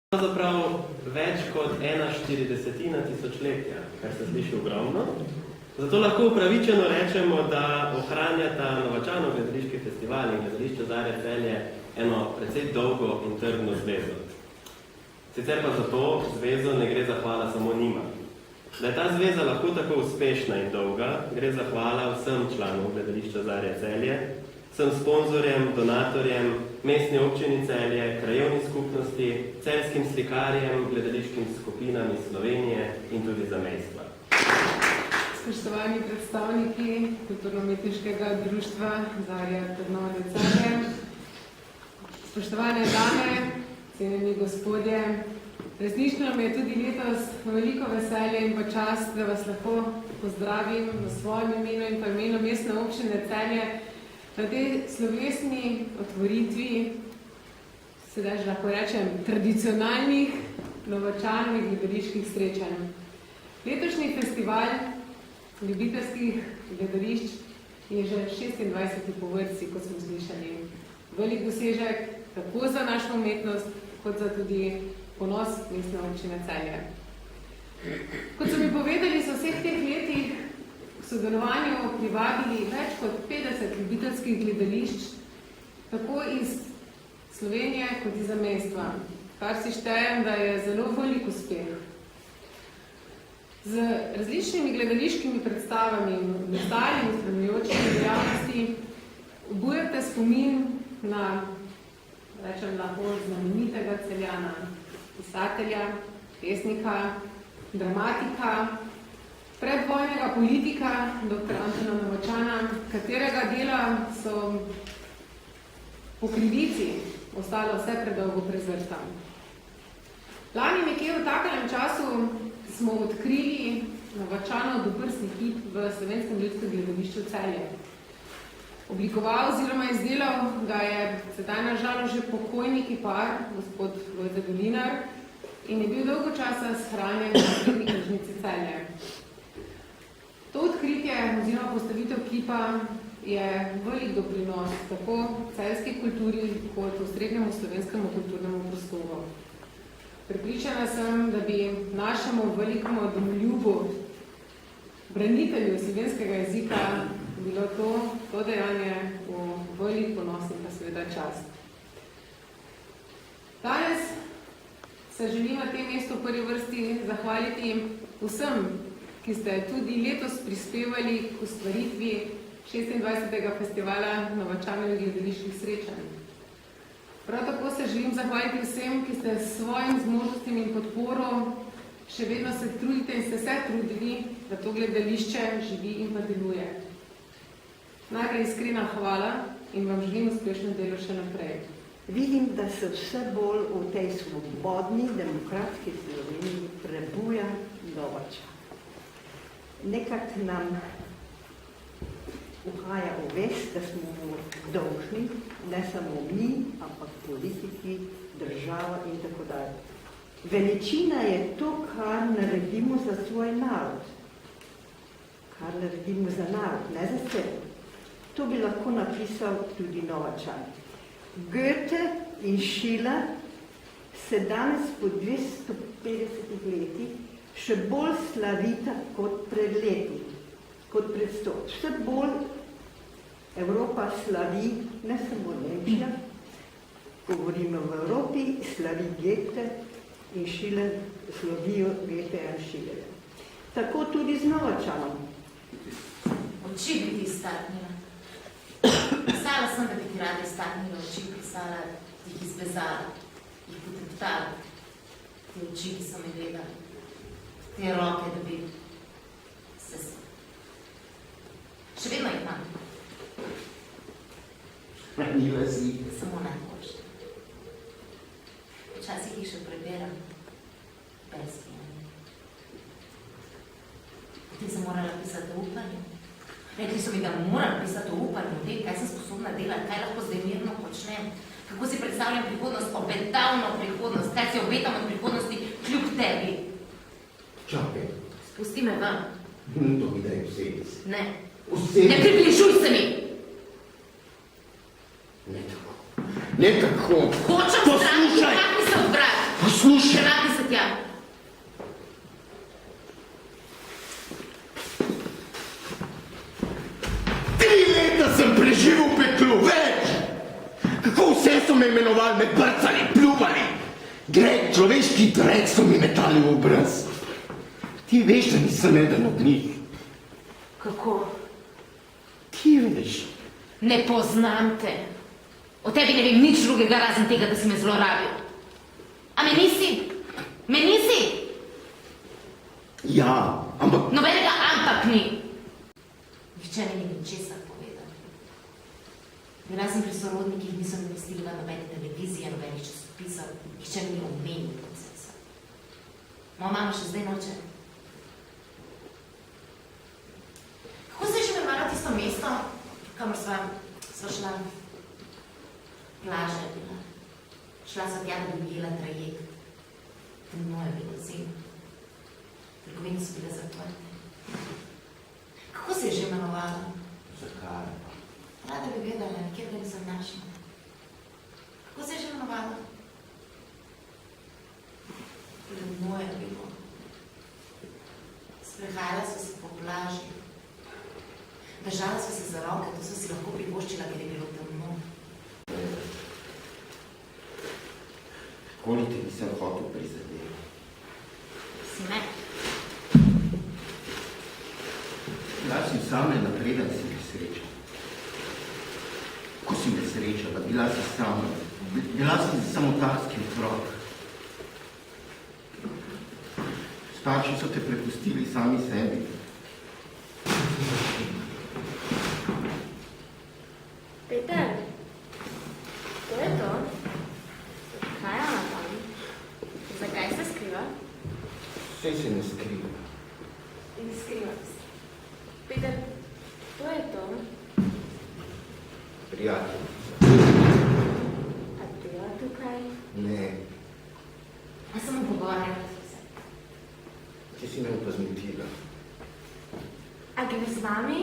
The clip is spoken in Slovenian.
Pravzaprav več kot 1/40 tisočletja, kar se sliši ogromno. Zato lahko upravičeno rečemo, da ohranjata Novačanov gledališki festival in gledališče Zarja Celje eno precej dolgo in trdno zvezo. Sicer pa za to zvezo ne gre zahvala samo njima. Da je ta zveza lahko tako uspešna in dolga, gre zahvala vsem članom gledališča Zarja Celje, vsem sponzorjem, donatorjem, mestni občini Celje, krajevni skupnosti, celjskim slikarjem, gledališkim skupinam iz Slovenije in tudi zamejstva. Spoštovani predstavniki kulturno-umetniškega društva Zarja Celje, spoštovane dame, cenjeni gospodje, resnično mi je tudi letos veliko veselje in pa čast, da vas lahko pozdravim v svojem imenu in pa imenu mestne občine Celje na tej slovesni otvoritvi, sedaj že lahko rečem, tradicionalnih Novačanovih gledaliških srečanj. Letošnji festival ljubiteljskih gledališč je že 26. po vrsti, kot smo slišali. Velik dosežek tako za našo umetnost, kot za tudi ponos mestne občine Celje. Kot so mi povedali, so vseh teh letih v sodelovanju privabili več kot 50 ljubiteljskih gledališč, tako iz Slovenije kot iz zamejstva, kar si štejem, da je zelo velik uspeh. Z različnimi gledališkimi predstavami in ostalimi spremljajočimi dejavnosti obujate spomin na, rečem lahko, znamenitega Celjana, pisatelja, pesnika, dramatika, predvojnega politika, dr. Antona Novačana, katerega dela so po krivici ostalo vse predolgo prezrta. Lani nekje v takem času smo odkrili Novačanov doprsni kip v Slovenskem ljudskem gledališču Celje. Oblikoval oziroma izdelal ga je sedaj na žalost že pokojni kipar, gospod Lojze Dolinar, in je bil dolgo časa shranjen v Srednji knjižnici Celje. To odkritje oziroma postavitev kipa je velik doprinos tako celjski kulturi kot v srednjemu slovenskemu kulturnemu prostoru. Prepričana sem, da bi našemu velikому domoljubu, branitelju slovenskega jezika, bilo to dejanje v velik ponos in pa seveda čast. Danes se želim na tem mestu v prvi vrsti zahvaliti vsem, ki ste tudi letos prispevali k ustvaritvi 26. festivala Novačanovih gledaliških srečanj. Prav tako se želim zahvaliti vsem, ki ste s svojim zmožnostim in podporo še vedno se trudite in ste se trudili, da to gledališče živi in pa deluje. Najprej iskrena hvala in vam želim uspešno delo še naprej. Vidim, da se vse bolj v tej svobodni, demokratski Sloveniji prebuja Novačan. Nekak nam uhaja v vest, da smo mu dolžni, ne samo mi, ampak politiki, država in tako dalje. Veličina je to, kar naredimo za svoj narod. Kar naredimo za narod, ne za sebe. To bi lahko napisal tudi Novačan. Goethe in Schiller se danes po 250 letih še bolj slavita kot pred leti, kot pred 100. Vse bolj Evropa slavi, ne samo Nemčija, govorimo v Evropi, slavi Goethe in Schiller, slavijo Goethe in Schiller. Tako tudi z Novačanom. Oči bi ti iztaknila. Pisala sem, da bi ti rada iztaknila oči, pisala, ti jih izbezala, jih potreptala. Te oči, ki so me gledali. Te roke, da bi se... Še vedno jih imam. Ni vasi. Samo najboljše. Včasih jih še preberam. Peski. Ti sem morala pisati o upanju. Rekli so mi, da moram pisati o upanju, tem, kaj sem sposobna delati, kaj lahko zdaj mirno počnem, kako si predstavljam prihodnost, obetavno prihodnost, kaj si obetam od prihodnosti kljub tebi. Čakaj. Spusti me ven. To mi daj vsedi. Ne. Vsedi. Ne približuj se mi! Ne tako. Ne tako. Hočem strati, kako mi se odbrati. Poslušaj. vse so me imenovali, me brcali, pljuvali. Greg, človeški drek so mi metali v obraz. Ti veš, da nisem eden od njih. Kako? Ti veš. Ne poznam te. O tebi ne vem nič drugega, razen tega, da si me zlorabil. A me nisi? Me nisi? Ja, ampak... Nobenega ampak ni. Nihče mi ni ničesar povedal. Razen pri sorodnikih nisem namestila nobene televizije, nobenih časopisov, nihče mi ni omenil procesa. Moja mama še zdaj noče. Kako se je že imenovala tisto mesto, kamor sva šla? Plaža je bila. Šla sva tja, da bi ujela trajekt. Temno je bilo zima. Trgovine so bile zaprte. Kako se je že imenovala? Zakaj? Rada bi vedela, nikjer ga nisem našla. Kako se je že imenovala? Temno je bilo. Sprehajala sva se po plaži. Držala sva se za roke, to sva si lahko privoščila, ker je bilo temno. Koli te nisem hotel prizadeti. Si me? Bila si same napreden, si me sreča. Ko si me srečala, bila si sama. Bila si samotarski otrok. Starši so te prepustili sami sebi. Peter, to je to? Kaj je ona tam? Zakaj se skriva? Vse se ne skriva. In skriva se. Peter, to je to? Prijateljica. A dela tukaj? Ne, A sem mu pogovarjala se. ti si me upazmitila. A gre z vami?